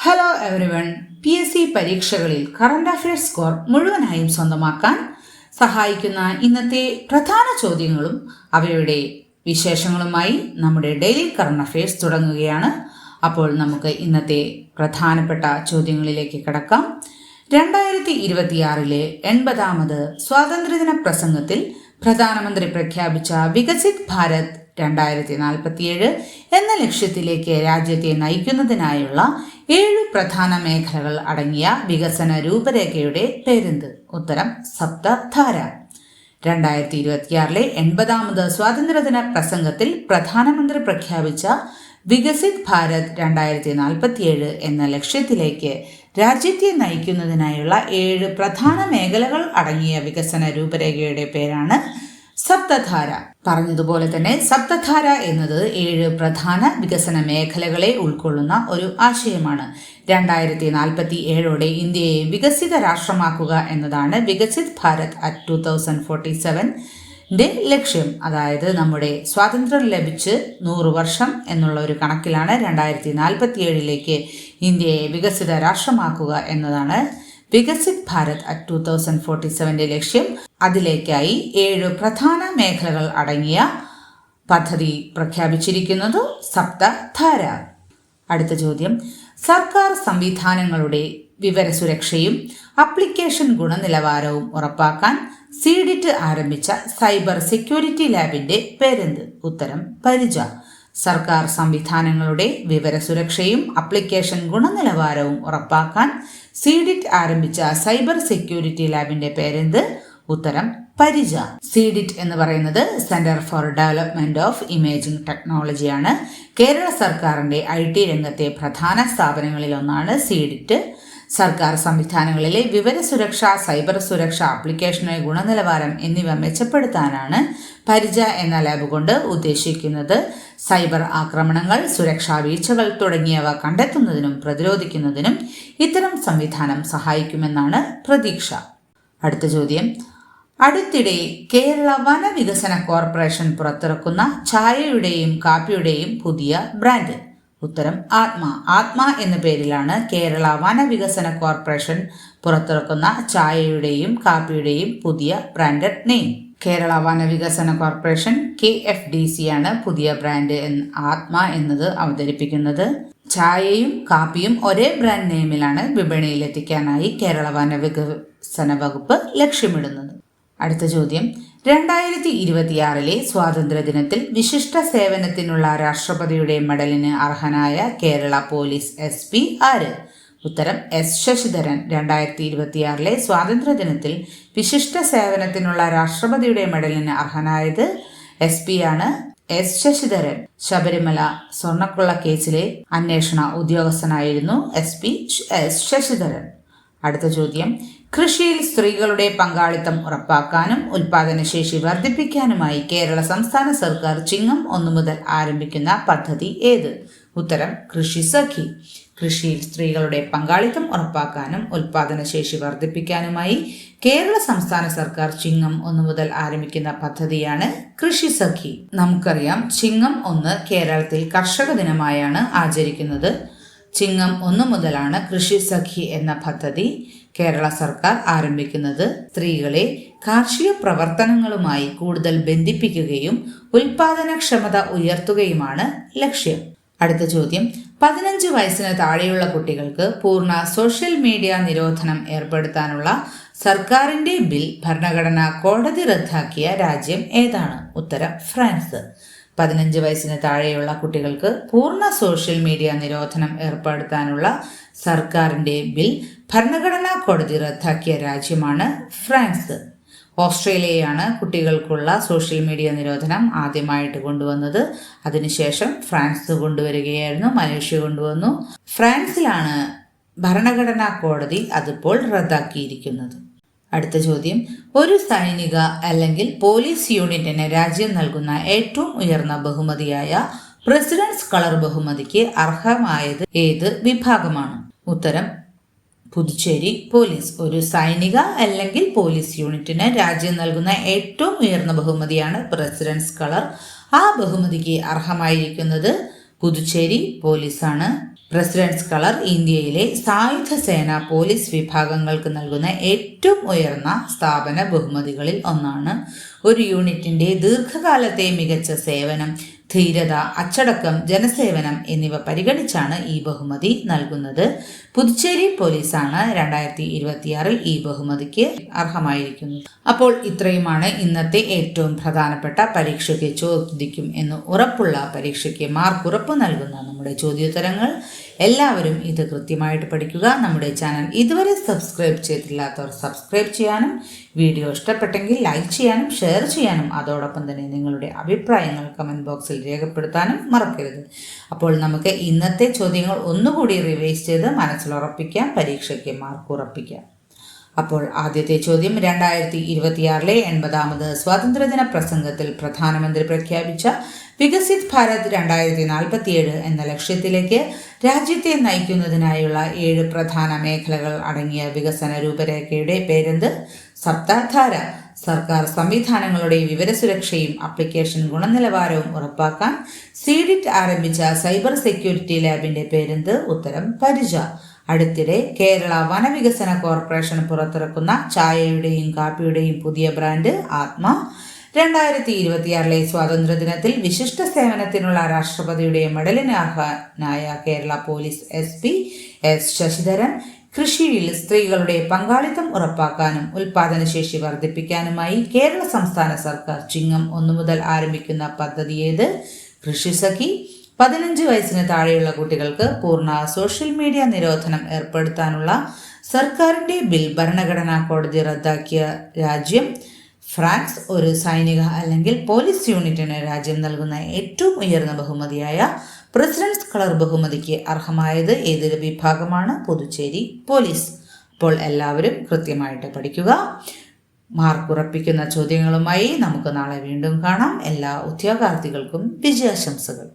Hello everyone. PSC പരീക്ഷകളിൽ current affairs score മുഴുവനായും സ്വന്തമാക്കാൻ സഹായിക്കുന്ന ഇന്നത്തെ പ്രധാന ചോദ്യങ്ങളും അവയുടെ വിശേഷങ്ങളുമായി നമ്മുടെ ഡെയിലി കറണ്ട് അഫയേഴ്സ് തുടങ്ങുകയാണ്. അപ്പോൾ നമുക്ക് ഇന്നത്തെ പ്രധാനപ്പെട്ട ചോദ്യങ്ങളിലേക്ക് കടക്കാം. 2026 80ാമത് സ്വാതന്ത്ര്യദിന പ്രസംഗത്തിൽ പ്രധാനമന്ത്രി പ്രഖ്യാപിച്ച വികസിത് ഭാരത് 2047 എന്ന ലക്ഷ്യത്തിലേക്ക് രാജ്യത്തെ നയിക്കുന്നതിനായുള്ള 7 പ്രധാന മേഖലകൾ അടങ്ങിയ വികസന രൂപരേഖയുടെ പേരെന്ത്? ഉത്തരം സപ്തധാര. 2026 80ാമത് സ്വാതന്ത്ര്യദിന പ്രസംഗത്തിൽ പ്രധാനമന്ത്രി പ്രഖ്യാപിച്ച വികസിത് ഭാരത് 2047 എന്ന ലക്ഷ്യത്തിലേക്ക് രാജ്യത്തെ നയിക്കുന്നതിനായുള്ള 7 പ്രധാന മേഖലകൾ അടങ്ങിയ വികസന രൂപരേഖയുടെ പേരാണ് സപ്തധാര. പറഞ്ഞതുപോലെ തന്നെ സപ്തധാര എന്നത് 7 പ്രധാന വികസന മേഖലകളെ ഉൾക്കൊള്ളുന്ന ഒരു ആശയമാണ്. 2047 ഇന്ത്യയെ വികസിത രാഷ്ട്രമാക്കുക എന്നതാണ് വികസിത് ഭാരത് അറ്റ് 2047 ലക്ഷ്യം. അതായത് നമ്മുടെ സ്വാതന്ത്ര്യം ലഭിച്ച് 100 വർഷം എന്നുള്ള ഒരു കണക്കിലാണ് 2047 ഇന്ത്യയെ വികസിത രാഷ്ട്രമാക്കുക എന്നതാണ് വികസിത് ഭാരത് അറ്റ് 2047 ലക്ഷ്യം. അതിലേക്കായി 7 പ്രധാന മേഖലകൾ അടങ്ങിയ പദ്ധതി പ്രഖ്യാപിച്ചിരിക്കുന്നത് സപ്തധാര. അടുത്ത ചോദ്യം, സർക്കാർ സംവിധാനങ്ങളുടെ വിവരസുരക്ഷയും ആപ്ലിക്കേഷൻ ഗുണനിലവാരവും ഉറപ്പാക്കാൻ സീഡിറ്റ് ആരംഭിച്ച സൈബർ സെക്യൂരിറ്റി ലാബിന്റെ പേരെന്ത്? ഉത്തരം പരിജ. സർക്കാർ സംവിധാനങ്ങളുടെ വിവരസുരക്ഷയും ആപ്ലിക്കേഷൻ ഗുണനിലവാരവും ഉറപ്പാക്കാൻ സീഡിറ്റ് ആരംഭിച്ച സൈബർ സെക്യൂരിറ്റി ലാബിന്റെ പേരെന്ത്? ഉത്തരം പരിജ. സീഡിറ്റ് എന്ന് പറയുന്നത് centre for development of imaging ടെക്നോളജിയാണ്. കേരള സർക്കാരിന്റെ IT രംഗത്തെ പ്രധാന സ്ഥാപനങ്ങളിൽ ഒന്നാണ് സീഡിറ്റ്. സർക്കാർ സംവിധാനങ്ങളിലെ വിവരസുരക്ഷ, സൈബർ സുരക്ഷ, ആപ്ലിക്കേഷനുകളുടെ ഗുണനിലവാരം എന്നിവ മെച്ചപ്പെടുത്താനാണ് പരിജ എന്ന ലാബ് കൊണ്ട് ഉദ്ദേശിക്കുന്നത്. സൈബർ ആക്രമണങ്ങൾ, സുരക്ഷാ വീഴ്ചകൾ തുടങ്ങിയവ കണ്ടെത്തുന്നതിനും പ്രതിരോധിക്കുന്നതിനും ഇത്തരം സംവിധാനം സഹായിക്കുമെന്നാണ് പ്രതീക്ഷ. അടുത്ത ചോദ്യം, അടുത്തിടെ കേരള വനവികസന കോർപ്പറേഷൻ പുറത്തിറക്കുന്ന ചായയുടെയും കാപ്പിയുടെയും പുതിയ ബ്രാൻഡ്? ഉത്തരം ആത്മ എന്ന പേരിലാണ് കേരള വനവികസന കോർപ്പറേഷൻ പുറത്തിറക്കുന്ന ചായയുടെയും കാപ്പിയുടെയും പുതിയ ബ്രാൻഡഡ് നെയിം. കേരള വനവികസന കോർപ്പറേഷൻ KFDC ആണ് പുതിയ ബ്രാൻഡ് ആത്മ എന്നത് അവതരിപ്പിക്കുന്നത്. ചായയും കാപ്പിയും ഒരേ ബ്രാൻഡ് നെയിമിലാണ് വിപണിയിലെത്തിക്കാനായി കേരള വനവികസന വകുപ്പ് ലക്ഷ്യമിടുന്നത്. അടുത്ത ചോദ്യം, 2026 സ്വാതന്ത്ര്യദിനത്തിൽ വിശിഷ്ട സേവനത്തിനുള്ള രാഷ്ട്രപതിയുടെ മെഡലിന് അർഹനായ കേരള പോലീസ് SP ആര്? ഉത്തരം S ശശിധരൻ. 2026 സ്വാതന്ത്ര്യദിനത്തിൽ വിശിഷ്ട സേവനത്തിനുള്ള രാഷ്ട്രപതിയുടെ മെഡലിന് അർഹനായത് SP ആണ്, S ശശിധരൻ. ശബരിമല സ്വർണ്ണക്കൊള്ള കേസിലെ അന്വേഷണ ഉദ്യോഗസ്ഥനായിരുന്നു SP S ശശിധരൻ. അടുത്ത ചോദ്യം, കൃഷിയിൽ സ്ത്രീകളുടെ പങ്കാളിത്തം ഉറപ്പാക്കാനും ഉൽപാദനശേഷി വർദ്ധിപ്പിക്കാനുമായി കേരള സംസ്ഥാന സർക്കാർ ചിങ്ങം 1 മുതൽ ആരംഭിക്കുന്ന പദ്ധതി ഏത്? ഉത്തരം കൃഷി സഖി. കൃഷിയിൽ സ്ത്രീകളുടെ പങ്കാളിത്തം ഉറപ്പാക്കാനും ഉൽപാദനശേഷി വർദ്ധിപ്പിക്കാനുമായി കേരള സംസ്ഥാന സർക്കാർ ചിങ്ങം 1 മുതൽ ആരംഭിക്കുന്ന പദ്ധതിയാണ് കൃഷി സഖി. നമുക്കറിയാം, ചിങ്ങം 1 കേരളത്തിൽ കർഷക ദിനമായാണ് ആചരിക്കുന്നത്. ചിങ്ങം 1 മുതലാണ് കൃഷി സഖി എന്ന പദ്ധതി കേരള സർക്കാർ ആരംഭിക്കുന്നത്. സ്ത്രീകളെ കാർഷിക പ്രവർത്തനങ്ങളുമായി കൂടുതൽ ബന്ധിപ്പിക്കുകയും ഉൽപാദനക്ഷമത ഉയർത്തുകയുമാണ് ലക്ഷ്യം. അടുത്ത ചോദ്യം, 15 വയസ്സിന് താഴെയുള്ള കുട്ടികൾക്ക് പൂർണ്ണ സോഷ്യൽ മീഡിയ നിരോധനം ഏർപ്പെടുത്താനുള്ള സർക്കാരിന്റെ ബിൽ ഭരണഘടനാ കോടതി റദ്ദാക്കിയ രാജ്യം ഏതാണ്? ഉത്തരം ഫ്രാൻസ്. 15 വയസ്സിന് താഴെയുള്ള കുട്ടികൾക്ക് പൂർണ്ണ സോഷ്യൽ മീഡിയ നിരോധനം ഏർപ്പെടുത്താനുള്ള സർക്കാരിന്റെ ബിൽ ഭരണഘടനാ കോടതി റദ്ദാക്കിയ രാജ്യമാണ് ഫ്രാൻസ്. ഓസ്ട്രേലിയയാണ് കുട്ടികൾക്കുള്ള സോഷ്യൽ മീഡിയ നിരോധനം ആദ്യമായിട്ട് കൊണ്ടുവന്നത്. അതിനുശേഷം ഫ്രാൻസ് കൊണ്ടുവരികയായിരുന്നു, മലേഷ്യ കൊണ്ടുവന്നു. ഫ്രാൻസിലാണ് ഭരണഘടനാ കോടതി അതിപ്പോൾ റദ്ദാക്കിയിരിക്കുന്നത്. അടുത്ത ചോദ്യം, ഒരു സൈനിക അല്ലെങ്കിൽ പോലീസ് യൂണിറ്റിന് രാജ്യം നൽകുന്ന ഏറ്റവും ഉയർന്ന ബഹുമതിയായ പ്രസിഡന്റ്സ് കളർ ബഹുമതിക്ക് അർഹമായത് ഏത് വിഭാഗമാണ്? ഉത്തരം പുതുച്ചേരി പോലീസ്. ഒരു സൈനിക അല്ലെങ്കിൽ പോലീസ് യൂണിറ്റിന് രാജ്യം നൽകുന്ന ഏറ്റവും ഉയർന്ന ബഹുമതിയാണ് പ്രസിഡന്റ്സ് കളർ. ആ ബഹുമതിക്ക് അർഹമായിരിക്കുന്നത് പുതുച്ചേരി പോലീസാണ്. പ്രസിഡന്റ്സ് കളർ ഇന്ത്യയിലെ സായുധ സേന പോലീസ് വിഭാഗങ്ങൾക്ക് നൽകുന്ന ഏറ്റവും ഉയർന്ന സ്ഥാപന ബഹുമതികളിൽ ഒന്നാണ്. ഒരു യൂണിറ്റിന്റെ ദീർഘകാലത്തെ മികച്ച സേവനം, ധീരത, അച്ചടക്കം, ജനസേവനം എന്നിവ പരിഗണിച്ചാണ് ഈ ബഹുമതി നൽകുന്നത്. പുതുച്ചേരി പോലീസാണ് 2026 ഈ ബഹുമതിക്ക് അർഹമായിരിക്കുന്നത്. അപ്പോൾ ഇത്രയുമാണ് ഇന്നത്തെ ഏറ്റവും പ്രധാനപ്പെട്ട പരീക്ഷയ്ക്ക് ചോദിക്കും എന്ന് ഉറപ്പുള്ള, പരീക്ഷയ്ക്ക് മാർക്ക് ഉറപ്പ് നൽകുന്ന നമ്മുടെ ചോദ്യോത്തരങ്ങൾ. എല്ലാവരും ഇത് കൃത്യമായിട്ട് പഠിക്കുക. നമ്മുടെ ചാനൽ ഇതുവരെ സബ്സ്ക്രൈബ് ചെയ്തിട്ടില്ലാത്തവർ സബ്സ്ക്രൈബ് ചെയ്യാനും, വീഡിയോ ഇഷ്ടപ്പെട്ടെങ്കിൽ ലൈക്ക് ചെയ്യാനും ഷെയർ ചെയ്യാനും, അതോടൊപ്പം തന്നെ നിങ്ങളുടെ അഭിപ്രായങ്ങൾ കമൻറ്റ് ബോക്സിൽ രേഖപ്പെടുത്താനും മറക്കരുത്. അപ്പോൾ നമുക്ക് ഇന്നത്തെ ചോദ്യങ്ങൾ ഒന്നുകൂടി റിവൈസ് ചെയ്ത് മനസ്സിലുറപ്പിക്കാം, പരീക്ഷയ്ക്ക് മാർക്ക് ഉറപ്പിക്കാം. അപ്പോൾ ആദ്യത്തെ ചോദ്യം, 2026 80ാമത് സ്വാതന്ത്ര്യദിന പ്രസംഗത്തിൽ പ്രധാനമന്ത്രി പ്രഖ്യാപിച്ച വികസിത് ഭാരത് 2047 എന്ന ലക്ഷ്യത്തിലേക്ക് രാജ്യത്തെ നയിക്കുന്നതിനായുള്ള 7 പ്രധാന മേഖലകൾ അടങ്ങിയ വികസന രൂപരേഖയുടെ പേരെന്ത്? സപ്തധാര. സർക്കാർ സംവിധാനങ്ങളുടെ വിവരസുരക്ഷയും ആപ്ലിക്കേഷൻ ഗുണനിലവാരവും ഉറപ്പാക്കാൻ സീഡിറ്റ് ആരംഭിച്ച സൈബർ സെക്യൂരിറ്റി ലാബിന്റെ പേരെന്ത്? ഉത്തരം പരിജ. അടുത്തിടെ കേരള വനവികസന കോർപ്പറേഷൻ പുറത്തിറക്കുന്ന ചായയുടെയും കാപ്പിയുടെയും പുതിയ ബ്രാൻഡ് ആത്മ. 2026 സ്വാതന്ത്ര്യദിനത്തിൽ വിശിഷ്ട സേവനത്തിനുള്ള രാഷ്ട്രപതിയുടെ മെഡലിന് അർഹനായ Kerala police SP S Sasidharan. കൃഷിയിൽ സ്ത്രീകളുടെ പങ്കാളിത്തം ഉറപ്പാക്കാനും ഉൽപാദനശേഷി വർദ്ധിപ്പിക്കാനുമായി കേരള സംസ്ഥാന സർക്കാർ ചിങ്ങം 1 മുതൽ ആരംഭിക്കുന്ന പദ്ധതി ഏത്? കൃഷിസഖി. 15 വയസ്സിന് താഴെയുള്ള കുട്ടികൾക്ക് പൂർണ്ണ സോഷ്യൽ മീഡിയ നിരോധനം ഏർപ്പെടുത്താനുള്ള സർക്കാരിന്റെ ബിൽ ഭരണഘടനാ കോടതി റദ്ദാക്കിയ രാജ്യം ഫ്രാൻസ്. ഒരു സൈനിക അല്ലെങ്കിൽ പോലീസ് യൂണിറ്റിന് രാജ്യം നൽകുന്ന ഏറ്റവും ഉയർന്ന ബഹുമതിയായ പ്രസിഡന്റ്സ് കളർ ബഹുമതിക്ക് അർഹമായത് ഏതൊരു വിഭാഗമാണ്? പുതുച്ചേരി പോലീസ്. അപ്പോൾ എല്ലാവരും കൃത്യമായിട്ട് പഠിക്കുക. മാർക്ക് ഉറപ്പിക്കുന്ന ചോദ്യങ്ങളുമായി നമുക്ക് നാളെ വീണ്ടും കാണാം. എല്ലാ ഉദ്യോഗാർത്ഥികൾക്കും വിജയാശംസകൾ.